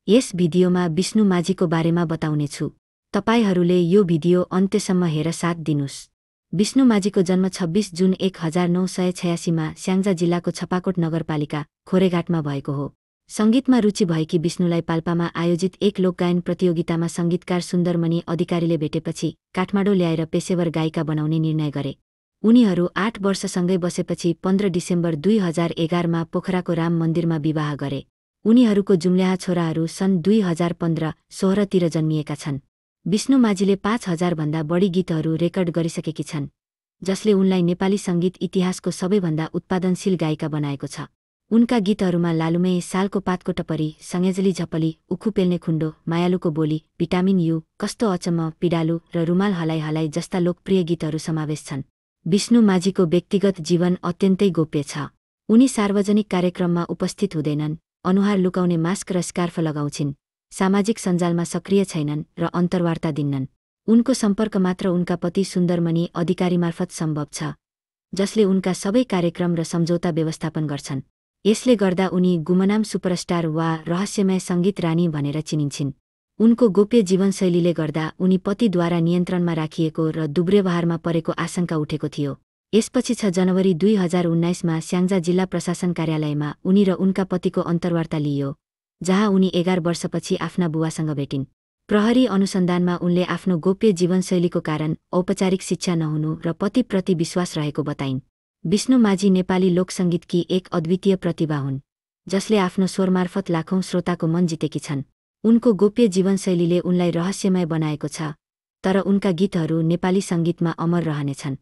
यस भिडियोमा विष्णु माझीको बारेमा बताउनेछु। तपाईहरूले यो भिडियो अन्त्यसम्म हेर साथ दिनुस्। विष्णु माझीको जन्म 26 जुन 1986 मा स्याङ्जा जिल्लाको छपाकोट नगरपालिका खोरेघाटमा भएको हो। संगीतमा रुचि भएकी विष्णुलाई पाल्पामा आयोजित एक लोकगायन प्रतियोगितामा संगीतकार सुन्दरमणि अधिकारीले भेटेपछि काठमाडौँ ल्याएर पेशेवर गायिका बनाउने निर्णय गरे। उनीहरू 8 वर्षसँगै बसेपछि 15 डिसेम्बर 2011 मा पोखराको राम मन्दिरमा विवाह गरे। उनीहरूको जुम्ल्याहा छोराहरू सन् 2015-16 तिर जन्मिएका छन्। विष्णु माझीले 5000 भन्दा बढी गीतहरू रेकर्ड गरिसकेकी छन्, जसले उनलाई नेपाली संगीत इतिहासको सबैभन्दा उत्पादनशील गायिका बनाएको छ। उनका गीतहरूमा लालुमे, सालको पातको टपरी, सङ्गेजली झपली, उखु पेल्ने खुण्डो, मायालुको बोली, भिटामिन यु, कस्तो अचम्म, पिडालु र रुमाल हलाई हलाई जस्ता लोकप्रिय गीतहरू समावेश छन्। विष्णु माझीको व्यक्तिगत जीवन अत्यन्तै गोप्य छ। उनी सार्वजनिक कार्यक्रममा उपस्थित हुँदैनन्, अनुहार लुकाउने मास्क र स्कार्फ लगाउँछिन्, सामाजिक सञ्जालमा सक्रिय छैनन् र अन्तर्वार्ता दिन्नन्। उनको सम्पर्क मात्र उनका पति सुन्दरमणि अधिकारीमार्फत सम्भव छ, जसले उनका सबै कार्यक्रम र सम्झौता व्यवस्थापन गर्छन्। यसले गर्दा उनी गुमनाम सुपरस्टार वा रहस्यमय सङ्गीत रानी भनेर चिनिन्छिन्। उनको गोप्य जीवनशैलीले गर्दा उनी पतिद्वारा नियन्त्रणमा राखिएको र दुर्व्यवहारमा परेको आशंका उठेको थियो। यसपछि 6 जनवरी 2019 मा स्याङ्जा जिल्ला प्रशासन कार्यालयमा उनी र उनका पतिको अन्तर्वार्ता लिइयो, जहाँ उनी 11 वर्षपछि आफ्ना बुवासँग भेटिन्। प्रहरी अनुसन्धानमा उनले आफ्नो गोप्य जीवनशैलीको कारण औपचारिक शिक्षा नहुनु र पतिप्रति विश्वास रहेको बताइन्। विष्णु माझी नेपाली लोकसङ्गीतकी एक अद्वितीय प्रतिभा हुन्, जसले आफ्नो स्वरमार्फत लाखौं श्रोताको मन जितेकी छन्। उनको गोप्य जीवनशैलीले उनलाई रहस्यमय बनाएको छ, तर उनका गीतहरू नेपाली संगीतमा अमर रहनेछन्।